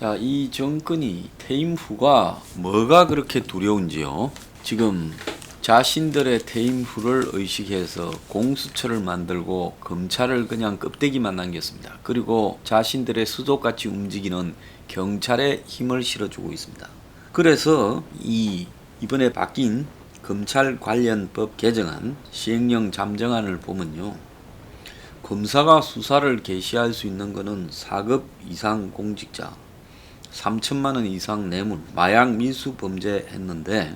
자, 이 정권이 퇴임 후가 뭐가 그렇게 두려운지요. 지금 자신들의 퇴임 후를 의식해서 공수처를 만들고 검찰을 그냥 껍데기만 남겼습니다. 그리고 자신들의 수족같이 움직이는 경찰에 힘을 실어주고 있습니다. 그래서 이번에 바뀐 검찰 관련법 개정안 시행령 잠정안을 보면요. 검사가 수사를 개시할 수 있는 것은 4급 이상 공직자, 3천만 원 이상 뇌물, 마약 밀수 범죄 했는데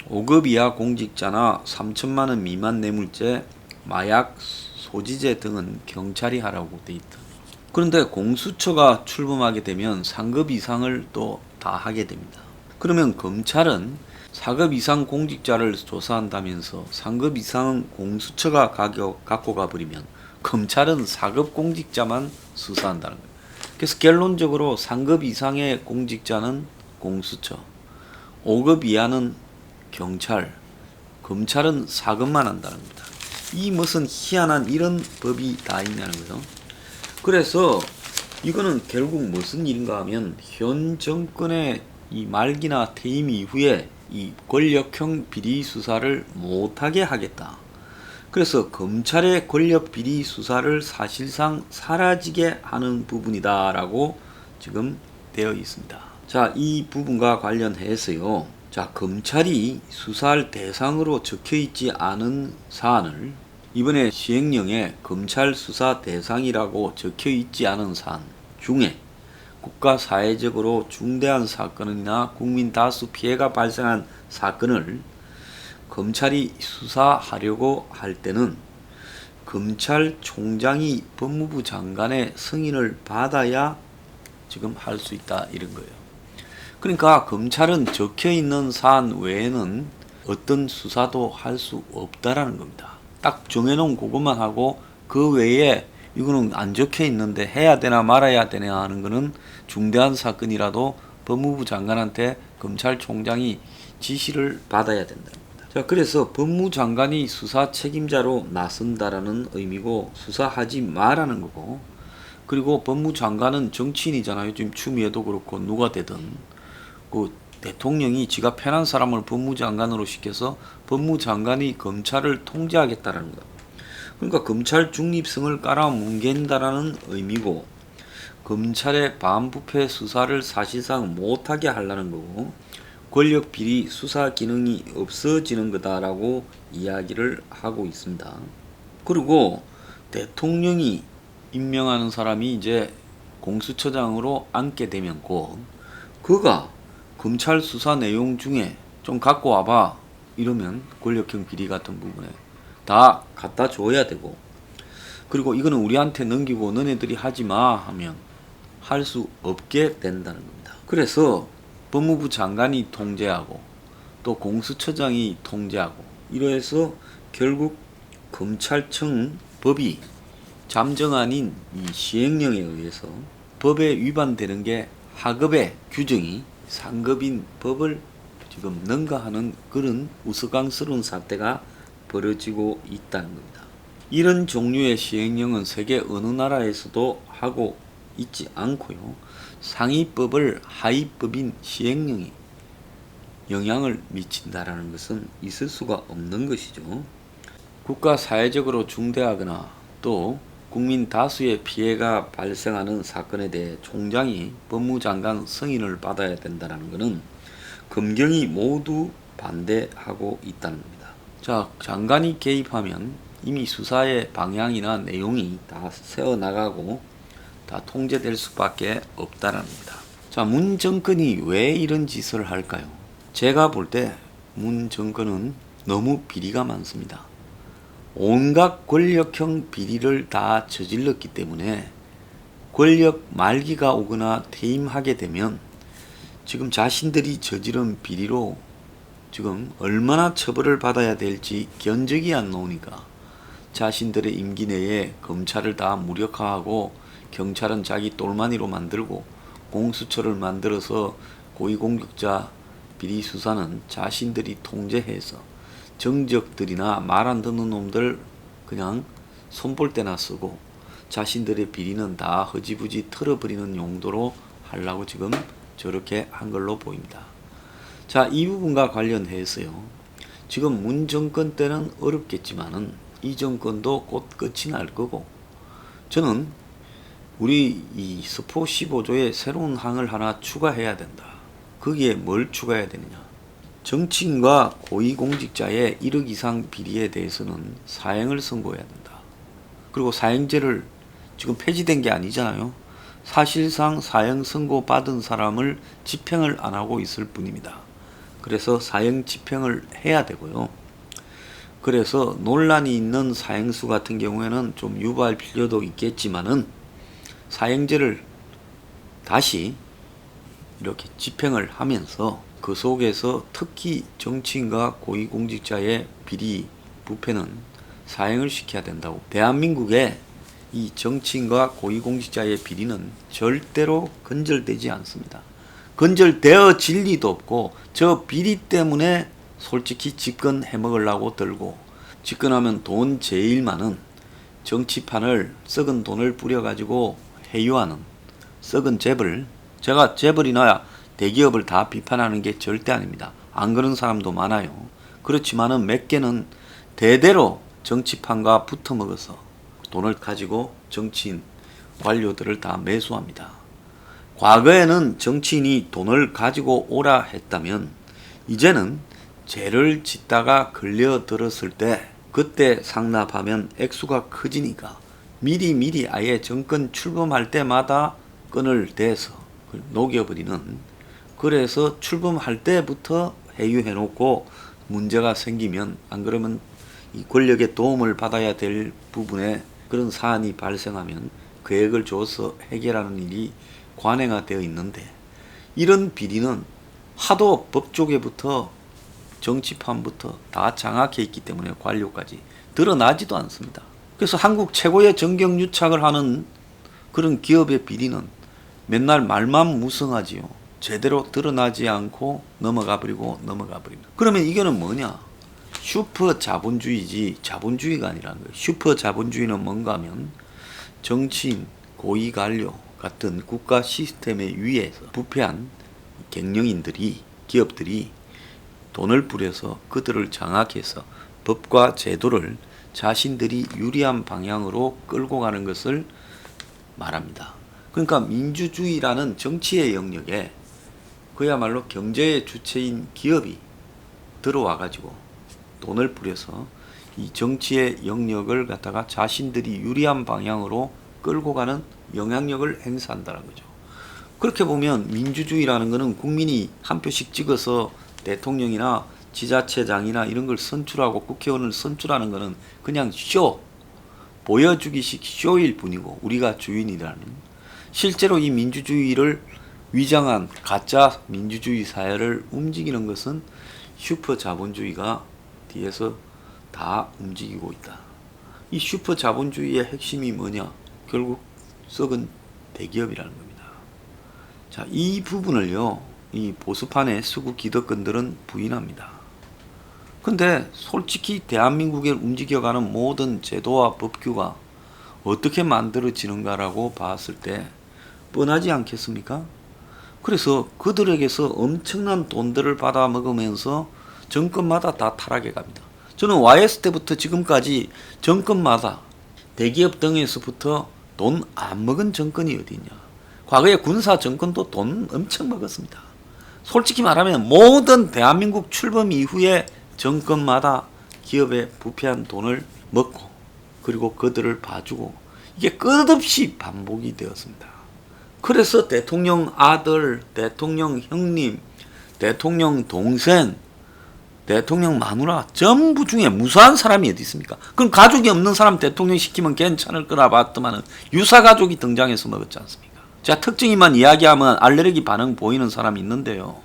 5급 이하 공직자나 3천만 원 미만 뇌물죄, 마약 소지죄 등은 경찰이 하라고 돼 있다. 그런데 공수처가 출범하게 되면 3급 이상을 또 다 하게 됩니다. 그러면 검찰은 4급 이상 공직자를 조사한다면서 3급 이상 공수처가 갖고 가버리면 검찰은 4급 공직자만 수사한다는 거예요. 그래서 결론적으로 3급 이상의 공직자는 공수처, 5급 이하는 경찰, 검찰은 4급만 한다는 겁니다. 이 무슨 희한한 이런 법이 다 있냐는 거죠. 그래서 이거는 결국 무슨 일인가 하면 현 정권의 이 말기나 퇴임 이후에 이 권력형 비리 수사를 못하게 하겠다. 그래서 검찰의 권력 비리 수사를 사실상 사라지게 하는 부분이다라고 지금 되어 있습니다. 자, 이 부분과 관련해서요. 자, 검찰이 수사할 대상으로 적혀 있지 않은 사안을 이번에 시행령에 검찰 수사 대상이라고 적혀 있지 않은 사안 중에 국가 사회적으로 중대한 사건이나 국민 다수 피해가 발생한 사건을 검찰이 수사하려고 할 때는 검찰총장이 법무부 장관의 승인을 받아야 지금 할 수 있다 이런 거예요. 그러니까 검찰은 적혀 있는 사안 외에는 어떤 수사도 할 수 없다라는 겁니다. 딱 정해놓은 그것만 하고 그 외에 이거는 안 적혀 있는데 해야 되나 말아야 되나 하는 거는 중대한 사건이라도 법무부 장관한테 검찰총장이 지시를 받아야 된다. 자, 그래서 법무장관이 수사 책임자로 나선다라는 의미고 수사하지 마라는 거고, 그리고 법무장관은 정치인이잖아요. 지금 추미애도 그렇고 누가 되든 그 대통령이 지가 편한 사람을 법무장관으로 시켜서 법무장관이 검찰을 통제하겠다라는 거. 그러니까 검찰 중립성을 깔아뭉갠다라는 의미고, 검찰의 반부패 수사를 사실상 못하게 하려는 거고, 권력 비리 수사 기능이 없어지는 거다라고 이야기를 하고 있습니다. 그리고 대통령이 임명하는 사람이 이제 공수처장으로 앉게 되면 꼭 그가 검찰 수사 내용 중에 좀 갖고 와봐 이러면 권력형 비리 같은 부분에 다 갖다 줘야 되고, 그리고 이거는 우리한테 넘기고 너네들이 하지 마 하면 할 수 없게 된다는 겁니다. 그래서 법무부 장관이 통제하고 또 공수처장이 통제하고 이래서 결국 검찰청 법이 잠정안인 이 시행령에 의해서 법에 위반되는 게 하급의 규정이 상급인 법을 지금 능가하는 그런 우스꽝스러운 사태가 벌어지고 있다는 겁니다. 이런 종류의 시행령은 세계 어느 나라에서도 하고 있지 않고요. 상위법을 하위법인 시행령이 영향을 미친다라는 것은 있을 수가 없는 것이죠. 국가 사회적으로 중대하거나 또 국민 다수의 피해가 발생하는 사건에 대해 총장이 법무장관 승인을 받아야 된다는 것은 검경이 모두 반대하고 있다는 겁니다. 자, 장관이 개입하면 이미 수사의 방향이나 내용이 다 세워나가고 다 통제될 수밖에 없다는 겁니다. 자, 문 정권이 왜 이런 짓을 할까요? 제가 볼 때 문 정권은 너무 비리가 많습니다. 온갖 권력형 비리를 다 저질렀기 때문에 권력 말기가 오거나 퇴임하게 되면 지금 자신들이 저지른 비리로 지금 얼마나 처벌을 받아야 될지 견적이 안 나오니까 자신들의 임기 내에 검찰을 다 무력화하고 경찰은 자기 똘마니로 만들고 공수처를 만들어서 고위공직자 비리 수사는 자신들이 통제해서 정적들이나 말 안 듣는 놈들 그냥 손볼 때나 쓰고 자신들의 비리는 다 허지부지 털어버리는 용도로 하려고 지금 저렇게 한 걸로 보입니다. 자, 이 부분과 관련해서요. 지금 문 정권 때는 어렵겠지만은 이 정권도 곧 끝이 날 거고, 저는 우리 이 스포 15조에 새로운 항을 하나 추가해야 된다. 거기에 뭘 추가해야 되느냐? 정치인과 고위공직자의 1억 이상 비리에 대해서는 사형을 선고해야 된다. 그리고 사형제를 지금 폐지된 게 아니잖아요. 사실상 사형 선고 받은 사람을 집행을 안 하고 있을 뿐입니다. 그래서 사형 집행을 해야 되고요. 그래서 논란이 있는 사형수 같은 경우에는 좀 유보할 필요도 있겠지만은 사형제를 다시 이렇게 집행을 하면서 그 속에서 특히 정치인과 고위공직자의 비리, 부패는 사형을 시켜야 된다고. 대한민국의 이 정치인과 고위공직자의 비리는 절대로 건절되지 않습니다. 건절되어질 리도 없고, 저 비리 때문에 솔직히 집권 해먹으려고 들고, 집권하면 돈 제일 많은 정치판을 썩은 돈을 뿌려가지고 회유하는 썩은 재벌, 제가 재벌이나 대기업을 다 비판하는 게 절대 아닙니다. 안 그런 사람도 많아요. 그렇지만은 몇 개는 대대로 정치판과 붙어먹어서 돈을 가지고 정치인, 관료들을 다 매수합니다. 과거에는 정치인이 돈을 가지고 오라 했다면 이제는 죄를 짓다가 걸려들었을 때 그때 상납하면 액수가 커지니까 미리 아예 정권 출범할 때마다 끈을 대서 녹여버리는, 그래서 출범할 때부터 회유해놓고 문제가 생기면, 안 그러면 이 권력의 도움을 받아야 될 부분에 그런 사안이 발생하면 계획을 줘서 해결하는 일이 관행화되어 있는데, 이런 비리는 하도 법조계부터 정치판부터 다 장악해 있기 때문에 관료까지 드러나지도 않습니다. 그래서 한국 최고의 정경유착을 하는 그런 기업의 비리는 맨날 말만 무성하지요. 제대로 드러나지 않고 넘어가 버립니다. 그러면 이거는 뭐냐? 슈퍼 자본주의지 자본주의가 아니라는 거예요. 슈퍼 자본주의는 뭔가 하면 정치인, 고위 관료 같은 국가 시스템에 위에서 부패한 경영인들이, 기업들이 돈을 뿌려서 그들을 장악해서 법과 제도를 자신들이 유리한 방향으로 끌고 가는 것을 말합니다. 그러니까 민주주의라는 정치의 영역에 그야말로 경제의 주체인 기업이 들어와 가지고 돈을 뿌려서 이 정치의 영역을 갖다가 자신들이 유리한 방향으로 끌고 가는 영향력을 행사한다는 거죠. 그렇게 보면 민주주의라는 것은 국민이 한 표씩 찍어서 대통령이나 지자체장이나 이런 걸 선출하고 국회의원을 선출하는 것은 그냥 쇼, 보여주기식 쇼일 뿐이고 우리가 주인이라는, 실제로 이 민주주의를 위장한 가짜 민주주의 사회를 움직이는 것은 슈퍼 자본주의가 뒤에서 다 움직이고 있다. 이 슈퍼 자본주의의 핵심이 뭐냐? 결국 썩은 대기업이라는 겁니다. 자, 이 부분을요, 이 보수판의 수구 기득권들은 부인합니다. 근데 솔직히 대한민국을 움직여가는 모든 제도와 법규가 어떻게 만들어지는가라고 봤을 때 뻔하지 않겠습니까? 그래서 그들에게서 엄청난 돈들을 받아 먹으면서 정권마다 다 타락해 갑니다. 저는 YS 때부터 지금까지 정권마다 대기업 등에서부터 돈 안 먹은 정권이 어디 있냐. 과거에 군사 정권도 돈 엄청 먹었습니다. 솔직히 말하면 모든 대한민국 출범 이후에 정권마다 기업의 부패한 돈을 먹고 그리고 그들을 봐주고 이게 끝없이 반복이 되었습니다. 그래서 대통령 아들, 대통령 형님, 대통령 동생, 대통령 마누라 전부 중에 무수한 사람이 어디 있습니까? 그럼 가족이 없는 사람 대통령 시키면 괜찮을 거라 봤더만은 유사 가족이 등장해서 먹었지 않습니까? 자, 특징이만 이야기하면 알레르기 반응 보이는 사람이 있는데요.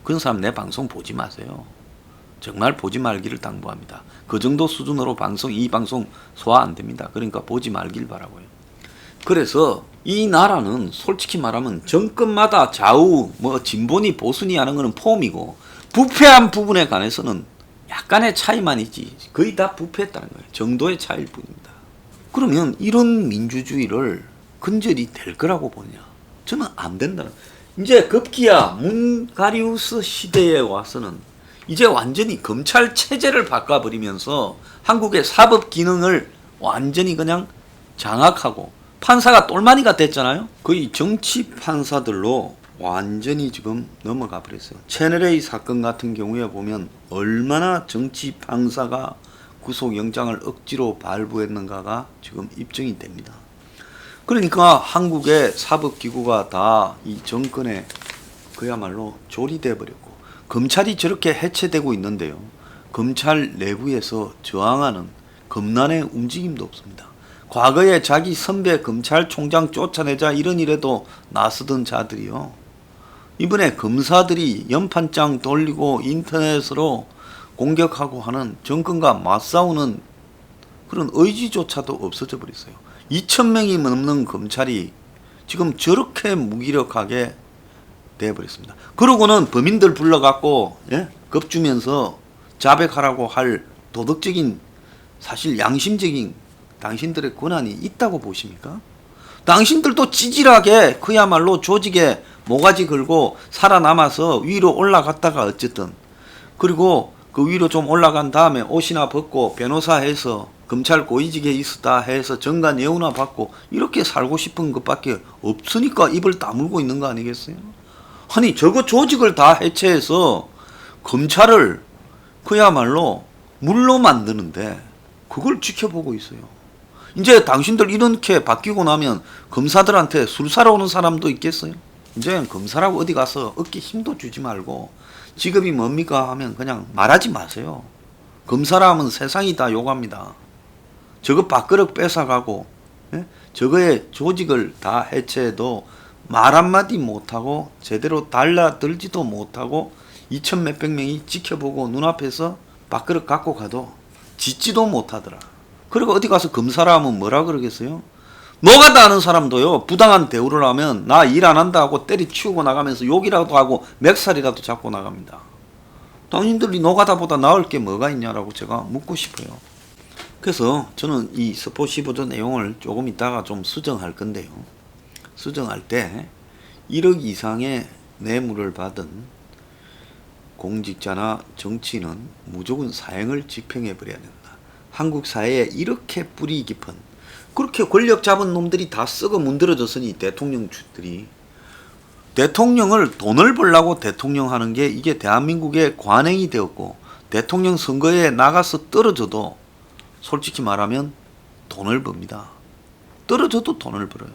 그런 사람 내 방송 보지 마세요. 정말 보지 말기를 당부합니다. 그 정도 수준으로 이 방송 소화 안 됩니다. 그러니까 보지 말길 바라고요. 그래서 이 나라는 솔직히 말하면 정권마다 좌우 진보니 보수니 하는 거는 폼이고 부패한 부분에 관해서는 약간의 차이만 있지 거의 다 부패했다는 거예요. 정도의 차이일 뿐입니다. 그러면 이런 민주주의를 근절이 될 거라고 보냐? 저는 안 된다는. 이제 급기야 문가리우스 시대에 와서는 이제 완전히 검찰 체제를 바꿔버리면서 한국의 사법 기능을 완전히 그냥 장악하고 판사가 똘마니가 됐잖아요. 거의 정치 판사들로 완전히 지금 넘어가 버렸어요. 채널A 사건 같은 경우에 보면 얼마나 정치 판사가 구속영장을 억지로 발부했는가가 지금 입증이 됩니다. 그러니까 한국의 사법기구가 다 이 정권에 그야말로 조리돼 버렸고 검찰이 저렇게 해체되고 있는데요. 검찰 내부에서 저항하는 검난의 움직임도 없습니다. 과거에 자기 선배 검찰총장 쫓아내자 이런 일에도 나서던 자들이요. 이번에 검사들이 연판장 돌리고 인터넷으로 공격하고 하는 정권과 맞싸우는 그런 의지조차도 없어져 버렸어요. 2,000명이 넘는 검찰이 지금 저렇게 무기력하게 돼버렸습니다. 그러고는 범인들 불러갖고 겁주면서 자백하라고 할 도덕적인 사실 양심적인 당신들의 권한이 있다고 보십니까? 당신들도 찌질하게 그야말로 조직에 모가지 걸고 살아남아서 위로 올라갔다가 어쨌든 그리고 그 위로 좀 올라간 다음에 옷이나 벗고 변호사 해서 검찰 고위직에 있었다 해서 정관 예우나 받고 이렇게 살고 싶은 것밖에 없으니까 입을 다물고 있는 거 아니겠어요? 아니 저거 조직을 다 해체해서 검찰을 그야말로 물로 만드는데 그걸 지켜보고 있어요. 이제 당신들 이렇게 바뀌고 나면 검사들한테 술 사러 오는 사람도 있겠어요? 이제 검사라고 어디 가서 어깨 힘도 주지 말고 직업이 뭡니까 하면 그냥 말하지 마세요. 검사라 하면 세상이 다 욕합니다. 저거 밥그릇 뺏어가고 저거의 조직을 다 해체해도 말 한마디 못하고 제대로 달라들지도 못하고 2천 몇백 명이 지켜보고 눈앞에서 밥그릇 갖고 가도 짓지도 못하더라. 그리고 어디 가서 검사라 하면 뭐라 그러겠어요? 노가다 하는 사람도요, 부당한 대우를 하면 나 일 안 한다 하고 때리치우고 나가면서 욕이라도 하고 맥살이라도 잡고 나갑니다. 당신들이 노가다보다 나을 게 뭐가 있냐라고 제가 묻고 싶어요. 그래서 저는 이 스포 15조 내용을 조금 이따가 좀 수정할 건데요. 수정할 때 1억 이상의 뇌물을 받은 공직자나 정치인은 무조건 사형을 집행해 버려야 된다. 한국 사회에 이렇게 뿌리 깊은 그렇게 권력 잡은 놈들이 다 썩어 문드러졌으니 대통령들이 대통령을 돈을 벌려고 대통령 하는 게 이게 대한민국의 관행이 되었고 대통령 선거에 나가서 떨어져도 솔직히 말하면 돈을 법니다. 떨어져도 돈을 벌어요.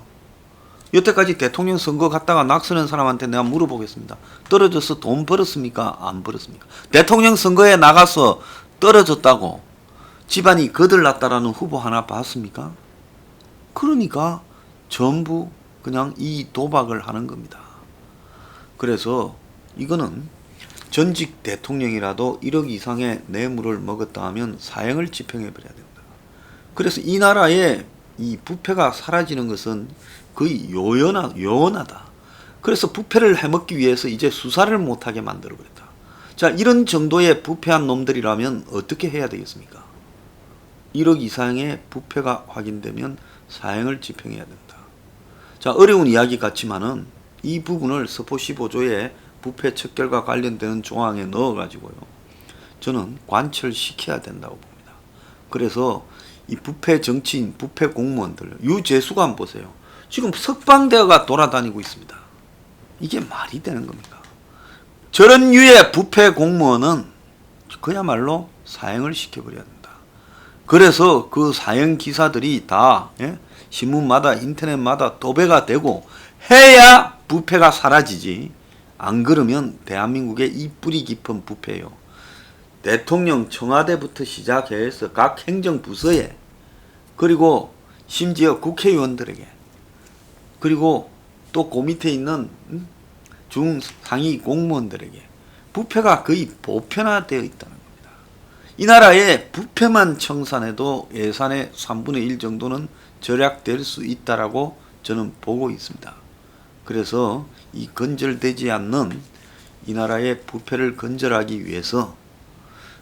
여태까지 대통령 선거 갔다가 낙선한 사람한테 내가 물어보겠습니다. 떨어져서 돈 벌었습니까? 안 벌었습니까? 대통령 선거에 나가서 떨어졌다고 집안이 거들났다라는 후보 하나 봤습니까? 그러니까 전부 그냥 이 도박을 하는 겁니다. 그래서 이거는 전직 대통령이라도 1억 이상의 뇌물을 먹었다 하면 사형을 집행해 버려야 된다. 그래서 이 나라에 이 부패가 사라지는 것은 거의 요원하다. 그래서 부패를 해먹기 위해서 이제 수사를 못하게 만들어버렸다. 자, 이런 정도의 부패한 놈들이라면 어떻게 해야 되겠습니까? 1억 이상의 부패가 확인되면 사형을 집행해야 된다. 자, 어려운 이야기 같지만은 이 부분을 스포 15조의 부패 척결과 관련되는 조항에 넣어가지고요. 저는 관철시켜야 된다고 봅니다. 그래서 이 부패 정치인, 부패 공무원들, 유재수가 한번 보세요. 지금 석방되어가 돌아다니고 있습니다. 이게 말이 되는 겁니까? 저런 유의 부패 공무원은 그야말로 사형을 시켜버려야 된다. 그래서 그 사형 기사들이 다 신문마다 인터넷마다 도배가 되고 해야 부패가 사라지지. 안 그러면 대한민국의 이 뿌리 깊은 부패요. 대통령 청와대부터 시작해서 각 행정부서에 그리고 심지어 국회의원들에게 그리고 또 그 밑에 있는 중상위 공무원들에게 부패가 거의 보편화되어 있다는 겁니다. 이 나라에 부패만 청산해도 예산의 3분의 1 정도는 절약될 수 있다라고 저는 보고 있습니다. 그래서 이 건절되지 않는 이 나라의 부패를 건절하기 위해서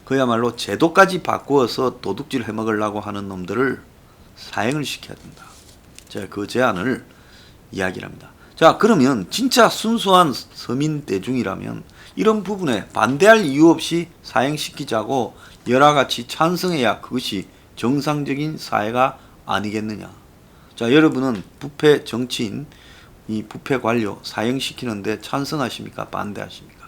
그야말로 제도까지 바꾸어서 도둑질 해먹으려고 하는 놈들을 사형을 시켜야 된다. 제가 그 제안을 이야기를 합니다. 자, 그러면 진짜 순수한 서민 대중이라면 이런 부분에 반대할 이유 없이 사행시키자고 열화같이 찬성해야 그것이 정상적인 사회가 아니겠느냐. 자, 여러분은 부패 정치인, 이 부패 관료 사형시키는데 찬성하십니까? 반대하십니까?